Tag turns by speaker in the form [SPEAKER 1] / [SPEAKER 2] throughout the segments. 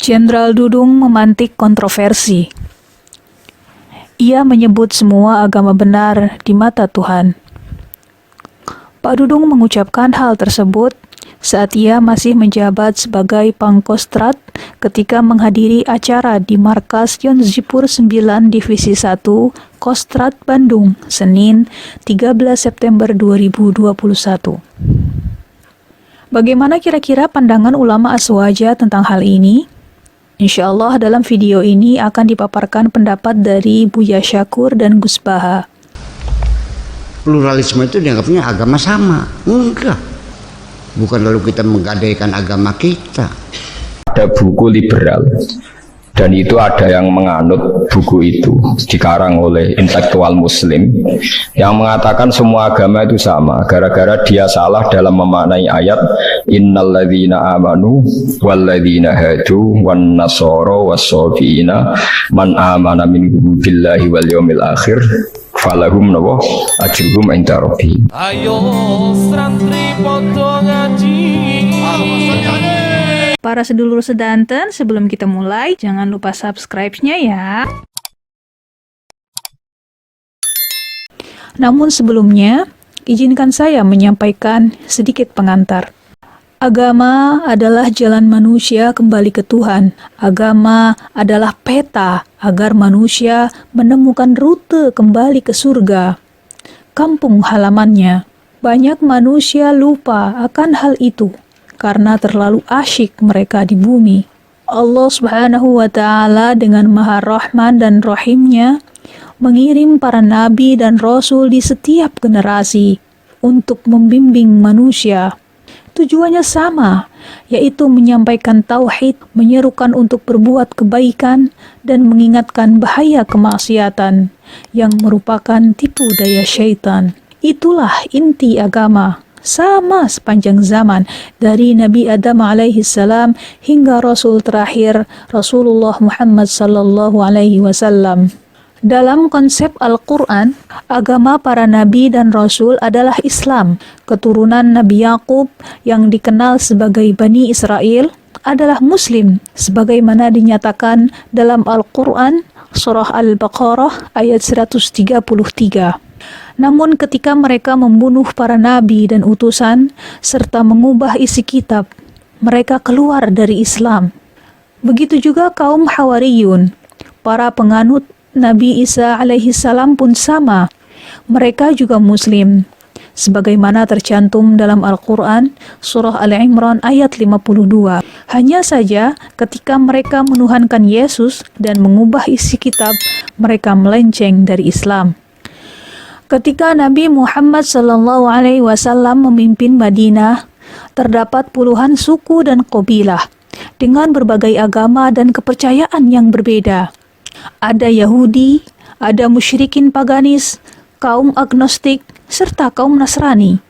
[SPEAKER 1] Jenderal Dudung memantik kontroversi. Ia menyebut semua agama benar di mata Tuhan. Pak Dudung mengucapkan hal tersebut saat ia masih menjabat sebagai Pangkostrat ketika menghadiri acara di Markas Yonzipur 9 Divisi 1 Kostrat Bandung, Senin 13 September 2021. Bagaimana kira-kira pandangan ulama Aswaja tentang hal ini? Insya Allah dalam video ini akan dipaparkan pendapat dari Buya Syakur dan Gus Baha.
[SPEAKER 2] Pluralisme itu dianggapnya agama sama. Enggak. Bukan lalu kita menggadaikan agama kita.
[SPEAKER 3] Ada buku liberal dan itu ada yang menganut buku itu, dikarang oleh intelektual muslim yang mengatakan semua agama itu sama gara-gara dia salah dalam memaknai ayat innalladzina amanu walladzina hadu wan nasara was-sabiina man amana minhum billahi wal yaumil akhir falahum nawa ajruhum inda rabbihim.
[SPEAKER 4] Ayo santri podo ngaji.
[SPEAKER 1] Para sedulur sedanten, sebelum kita mulai, jangan lupa subscribe-nya ya. Namun sebelumnya, izinkan saya menyampaikan sedikit pengantar. Agama adalah jalan manusia kembali ke Tuhan. Agama adalah peta agar manusia menemukan rute kembali ke surga, kampung halamannya. Banyak manusia lupa akan hal itu karena terlalu asyik mereka di bumi. Allah Subhanahu wa Ta'ala dengan Maha Rahman dan Rahimnya mengirim para nabi dan rasul di setiap generasi untuk membimbing manusia. Tujuannya sama, yaitu menyampaikan tauhid, menyerukan untuk berbuat kebaikan, dan mengingatkan bahaya kemaksiatan yang merupakan tipu daya syaitan. Itulah inti agama. Sama sepanjang zaman, dari Nabi Adam alaihi salam hingga Rasul terakhir Rasulullah Muhammad sallallahu alaihi wasallam. Dalam konsep Al-Quran, agama para nabi dan rasul adalah Islam. Keturunan Nabi Yakub yang dikenal sebagai Bani Israel adalah Muslim, sebagaimana dinyatakan dalam Al-Quran Surah Al-Baqarah ayat 133. Namun ketika mereka membunuh para nabi dan utusan, serta mengubah isi kitab, mereka keluar dari Islam. Begitu juga kaum Hawariyun, para penganut Nabi Isa alaihi salam pun sama. Mereka juga Muslim, sebagaimana tercantum dalam Al-Quran, Surah Al-Imran ayat 52. Hanya saja ketika mereka menuhankan Yesus dan mengubah isi kitab, mereka melenceng dari Islam. Ketika Nabi Muhammad SAW memimpin Madinah, terdapat puluhan suku dan kabilah dengan berbagai agama dan kepercayaan yang berbeda. Ada Yahudi, ada musyrikin paganis, kaum agnostik, serta kaum Nasrani.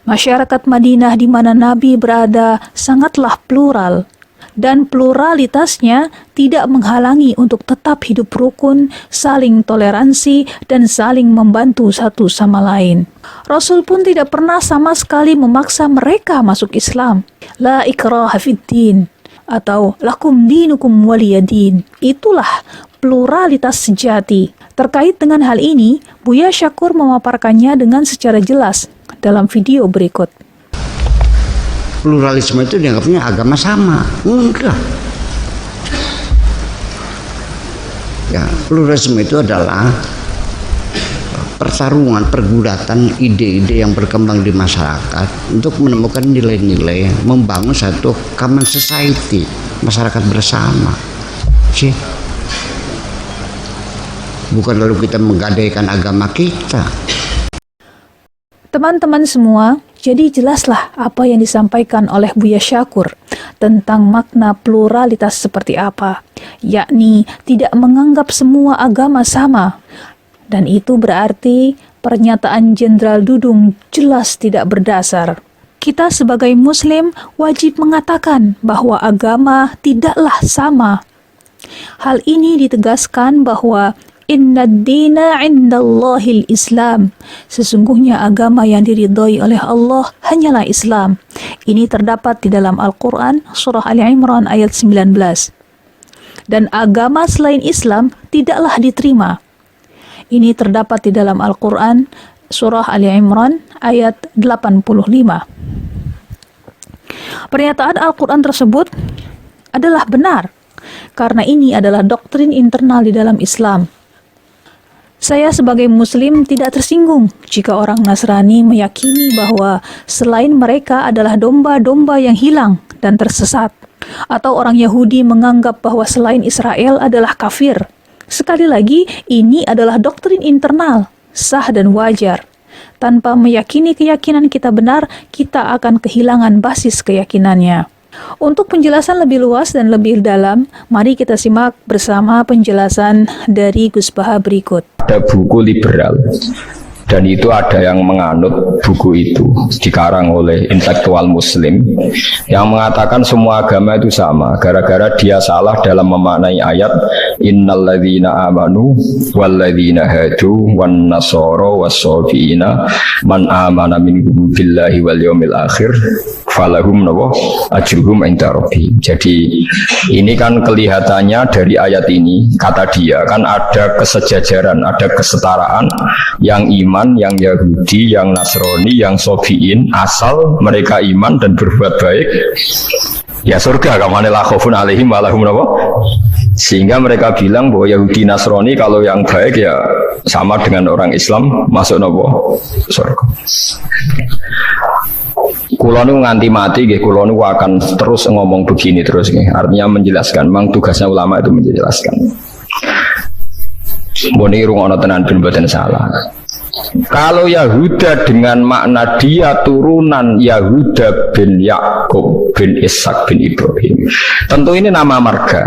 [SPEAKER 1] Masyarakat Madinah di mana Nabi berada sangatlah plural. Dan pluralitasnya tidak menghalangi untuk tetap hidup rukun, saling toleransi, dan saling membantu satu sama lain. Rasul pun tidak pernah sama sekali memaksa mereka masuk Islam. La ikraha fiddin, atau lakum dinukum waliyadin. Itulah pluralitas sejati. Terkait dengan hal ini, Buya Syakur memaparkannya dengan secara jelas dalam video berikut.
[SPEAKER 2] Pluralisme itu dianggapnya agama sama. Enggak. Ya, pluralisme itu adalah pertarungan, pergulatan ide-ide yang berkembang di masyarakat untuk menemukan nilai-nilai, membangun satu common society, masyarakat bersama. Sih. Bukan lalu kita menggadaikan agama kita.
[SPEAKER 1] Teman-teman semua, jadi jelaslah apa yang disampaikan oleh Buya Syakur tentang makna pluralitas seperti apa, yakni tidak menganggap semua agama sama. Dan itu berarti pernyataan Jenderal Dudung jelas tidak berdasar. Kita sebagai Muslim wajib mengatakan bahwa agama tidaklah sama. Hal ini ditegaskan bahwa Inna dina indallahil Islam. Sesungguhnya agama yang diridhoi oleh Allah hanyalah Islam. Ini terdapat di dalam Al-Quran, Surah Al-Imran ayat 19. dan agama selain Islam tidaklah diterima. Ini terdapat di dalam Al-Quran, Surah Ali Imran, ayat 85. Pernyataan Al-Quran tersebut adalah benar, karena ini adalah doktrin internal di dalam Islam. Saya sebagai Muslim tidak tersinggung jika orang Nasrani meyakini bahwa selain mereka adalah domba-domba yang hilang dan tersesat, atau orang Yahudi menganggap bahwa selain Israel adalah kafir. Sekali lagi, ini adalah doktrin internal, sah dan wajar. Tanpa meyakini keyakinan kita benar, kita akan kehilangan basis keyakinannya. Untuk penjelasan lebih luas dan lebih dalam, mari kita simak bersama penjelasan dari Gus Baha berikut.
[SPEAKER 3] Ada buku liberal, dan itu ada yang menganut buku itu, dikarang oleh intelektual Muslim yang mengatakan semua agama itu sama, gara-gara dia salah dalam memaknai ayat innalladzina amanu walladzina hadu wan nasara was-sabiina man amana minhum billahi wal yaumil akhir falahum ajruhum inda rabbihim. Jadi ini kan kelihatannya dari ayat ini, kata dia kan ada kesejajaran, ada kesetaraan yang iman, yang Yahudi, yang Nasrani, yang Sobiin, asal mereka iman dan berbuat baik ya surga, kamane la khaufun alaihim wa lahum sehingga mereka bilang bahwa Yahudi Nasrani kalau yang baik ya sama dengan orang Islam masuk surga. Kulo nu nganti mati nggih, kulo nu akan terus ngomong begini terus nggih. Artinya menjelaskan, memang tugasnya ulama itu menjelaskan. Mbone rungono tenan ben mboten salah. Kalau Yahuda dengan makna dia turunan Yahuda bin Yakub bin Ishak bin Ibrahim, tentu ini nama marga.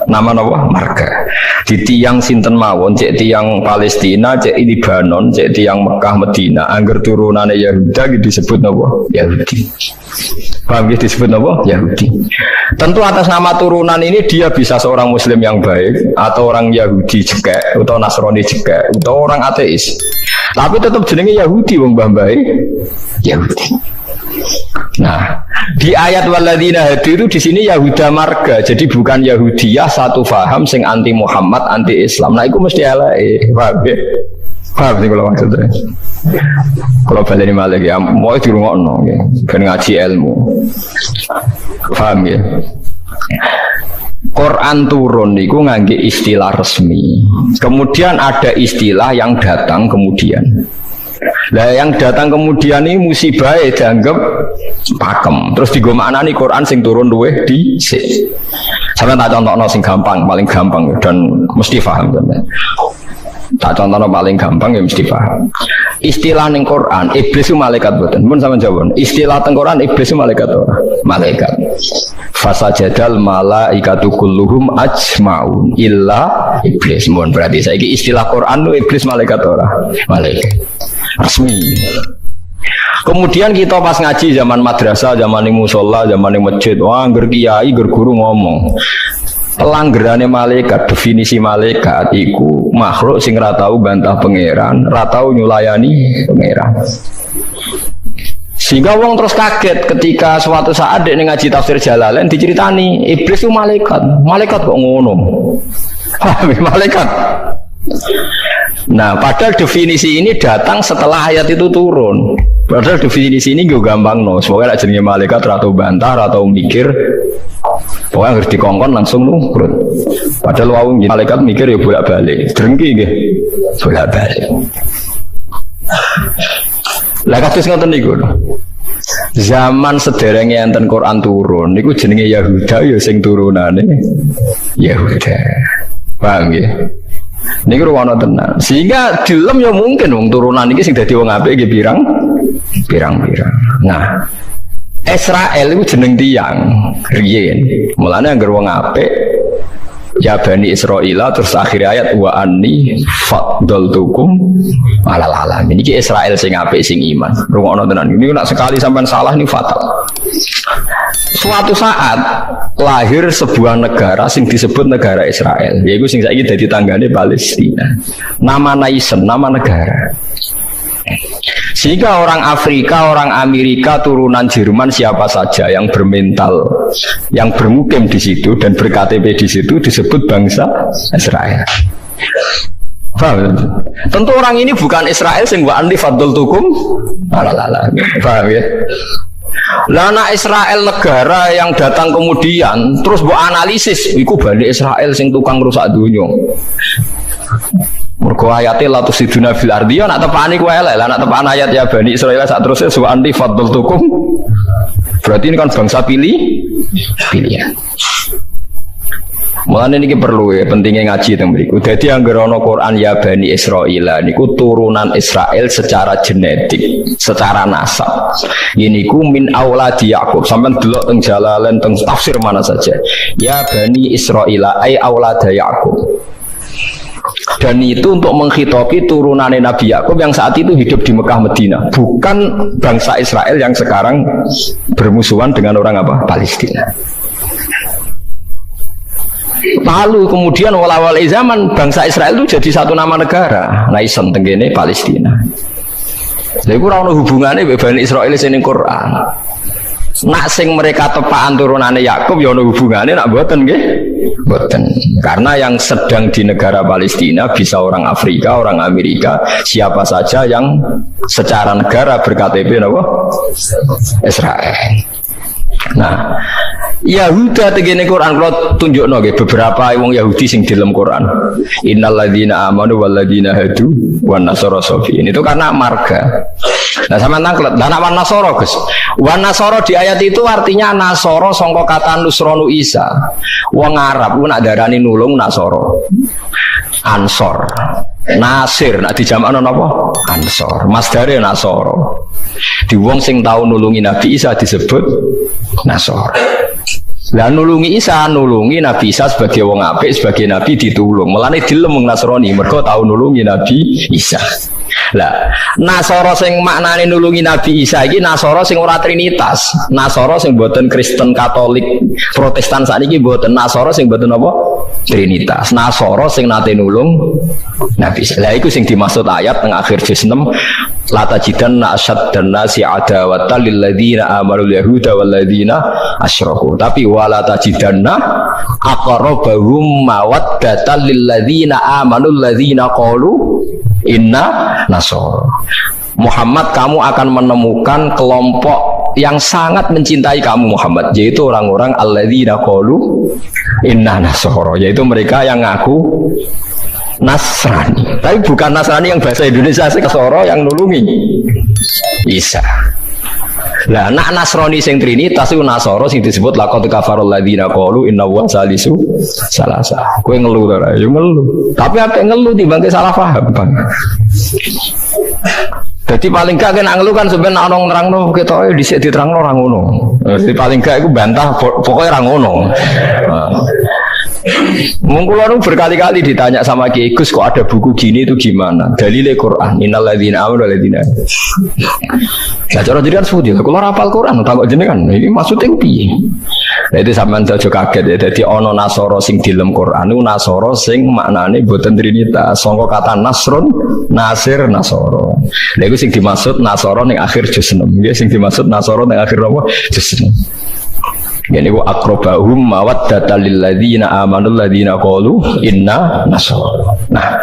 [SPEAKER 3] Nama marga. Di tiang sinten mawon, cek tiang Palestina, cek Libanon, cek tiang Mekah Medina, angger turunane Yahuda disebut Yahudi. Paham ya, disebut Yahudi. Tentu atas nama turunan ini dia bisa seorang Muslim yang baik, atau orang Yahudi cekek, atau Nasrani cekek, atau orang ateis. Tapi tetap jenenge Yahudi wong mbah-mbah Yahudi. Nah, di ayat walladzina hadu itu di sini Yahuda marga, jadi bukan Yahudiyah satu faham sing anti Muhammad, anti Islam. Nah, itu mesti eleke, paham ya? Paham sih kalau maksudnya. Kalau baleni malih ya, mau dirungokno ya, ben ngaji ilmu. Paham ya? Quran turun niku ngangge istilah resmi. Kemudian ada istilah yang datang kemudian. Lah yang datang kemudian ini musibah dianggap pakem. Terus digo maknani Quran sing turun luwih dhisik. Sampeyan tak contohno sing gampang, paling gampang dan mesti paham sampeyan. Tak contohno paling gampang ya mesti paham. Istilah ning Quran, iblis itu malaikat boten. Mun sampeyan jawab. Istilah teng Quran iblis itu malaikat ora? Malaikat. Fasajadal malaikatu kulluhum ajmaun illa iblis. Mun berarti saiki istilah Quran itu iblis malaikat ora? Malaikat. Resmi. Kemudian kita pas ngaji zaman madrasah, zaman ning musala, zaman ning masjid, wah ngger kiai, ngger guru ngomong. Pelanggerane malaikat, definisi malaikat iku makhluk sing ra tau bantah pangeran, ra tau nyulayani pangeran. Sehingga wong terus kaget ketika suatu saat dia ngaji tafsir Jalalain diceritani iblis itu malaikat. Malaikat kok ngono? Malaikat. Nah, padahal definisi ini datang setelah ayat itu turun. Padahal definisi ini juga gampang no. Semoga nak jenenge malaikat atau bantah atau mikir. Pokoknya harus dikongkon langsung nurut. Padahal wau malaikat mikir ya bolak-balik. Drengki nggih. Bolak-balik. Lah kados ngoten niku. Zaman sederenge enten Quran turun niku jenenge Yahuda ya sing turunane Yahuda. Paham nggih? Niku ruwono tenan. Sehingga dilem ya mungkin wong turunan iki sing dadi wong apik iki pirang-pirang. Nah, Israel itu jeneng tiyang riyen. Mulane anggere wong apik ya Bani Israila terus akhir ayat wa anni faddaltukum alal alamin. Iki Israel sing apik sing iman. Rungokno tenan. Ini nek sekali sampean salah ini fatal. Suatu saat lahir sebuah negara sing disebut negara Israel, yaitu sing saiki dadi tanggane Palestina. Nama naisen, nama negara. Sehingga orang Afrika, orang Amerika, turunan Jerman siapa saja yang bermental, yang bermukim di situ dan berKTP di situ disebut bangsa Israel. Paham? Tentu orang ini bukan Israel sing wa anli faddaltukum. Paham ya? Lah anak Israel negara yang datang kemudian terus buat analisis iku Bani Israel sing tukang rusak dunia. Mergo ayate la tusiduna fil ardi ya nak tepani ku elek lah nak tepan ayat ya Bani Israel sak terusé wa anti faddaltukum. Berarti ini kan bangsa pilihan. Mulane niki perlu ya pentingnya ngaji teng mriku. Dadi anggere ana Quran ya Bani Israil niku turunan Israel secara genetik, secara nasab. Niku min auladi Yakub. Sampeyan delok teng Jalalain teng tafsir mana saja. Ya Bani Israil ai aulada Yakub. Dan itu untuk menghitopi turunannya Nabi Yakub yang saat itu hidup di Mekah Medina, bukan bangsa Israel yang sekarang bermusuhan dengan orang apa? Palestina. Lalu kemudian awal-awal zaman bangsa Israel itu jadi satu nama negara, naisen tenggene Palestina. Lha iku ora ono hubungane mbek Bani Israil sing ning Quran. Nak sing mereka tepaan turunane Yakub ya ono hubungane, nak mboten nggih. Mboten. Karena yang sedang di negara Palestina bisa orang Afrika, orang Amerika, siapa saja yang secara negara berKTP napa? Israel. Nah, Yahuda tegene Quran kalau tunjukno nggih beberapa wong Yahudi sing di dalam Quran. Innal ladzina amanu wal ladzina hadu wan nasara safiin. Itu karena marga. Nah, sama nangklet, lah wan nasara, Gus. Wan nasara di ayat itu artinya nasara sangka kata nusronu Isa. Wong Arab ku nak darani nulung nasara. Ansor. Nasir nak dijamakno napa? Ansor. Masdare nasara. Di wong sing tau nulungi Nabi Isa disebut Nasor. Lah nulungi Isa, nulungi Nabi Isa sebagai wong apik, sebagai nabi ditulung. Mulane dilem wong Nasrani mergo tau nulungi Nabi Isa. Lah Nasara sing maknane nulungi Nabi Isa iki Nasara sing ora trinitas. Nasara sing boten Kristen Katolik Protestan sakniki boten. Nasara sing boten apa? Trinitas. Nasara sing nate nulung Nabi Isa. Lah iku sing dimaksud ayat teng akhir juz 6 la tajidanna asyaddan nasi adawatan lil ladzina amanu yahuda wal ladzina asyraku. Tapi wala tajidanna aqrabahum mawaddatan lil ladzina amanu ladzina qalu inna nasor. Muhammad, kamu akan menemukan kelompok yang sangat mencintai kamu Muhammad, yaitu orang-orang alladzina qalu inna nasor, yaitu mereka yang ngaku Nasrani, tapi bukan Nasrani yang bahasa Indonesia sekesoro yang nulungi Isa. Lah nak Nasrani sing trinitas iku Nasara sing disebut laqad kafarul ladzina qalu inna wa salisu salasa. Kowe ngelu to ora? Ya ngelu. Tapi apik ngelu timbang salah paham, Bang. Jadi paling gak kena ngelu kan sebenarnya ana nerangno ketoke dhisik diterangno ora ngono. Jadi paling gak iku bantah pokoknya ora ngono. Mungkin berkali-kali ditanya sama Kiai Gus, kok ada buku gini itu gimana? Dalile Quran, innal ladzina amanu wal ladzina. Nah, cara jenengan sepundi? Kalau hafal Quran takok jenengan, ini maksudnya piye? Nah, itu sampean aja kaget ya. Dadi ana Nasara sing di dalam Quran niku Nasara sing maknane boten trinitas. Sangka kata Nasrun, Nasir, Nasara. Lha iku sing dimaksud Nasara ning akhir juz 6. Nggih, sing dimaksud Nasara ning akhir apa? Juz 6. Yani wa aqrabahum mawaddatan lil ladzina amanu ladzina qalu inna nasara. Nah,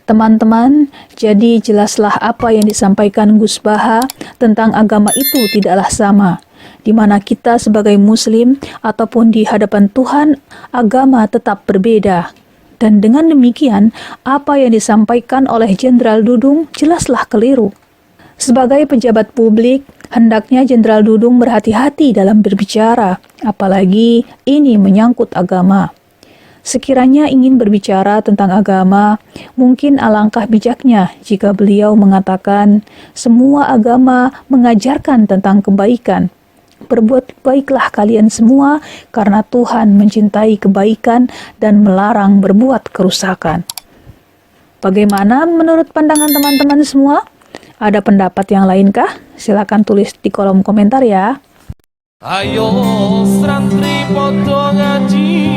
[SPEAKER 1] Teman-teman, jadi jelaslah apa yang disampaikan Gus Baha tentang agama itu tidaklah sama. Di mana kita sebagai muslim ataupun di hadapan Tuhan, agama tetap berbeda. Dan dengan demikian, apa yang disampaikan oleh Jenderal Dudung jelaslah keliru. Sebagai pejabat publik, hendaknya Jenderal Dudung berhati-hati dalam berbicara, apalagi ini menyangkut agama. Sekiranya ingin berbicara tentang agama, mungkin alangkah bijaknya jika beliau mengatakan semua agama mengajarkan tentang kebaikan. Berbuat baiklah kalian semua karena Tuhan mencintai kebaikan dan melarang berbuat kerusakan. Bagaimana menurut pandangan teman-teman semua? Ada pendapat yang lainkah? Silakan tulis di kolom komentar ya.
[SPEAKER 4] Ayo santri padha ngaji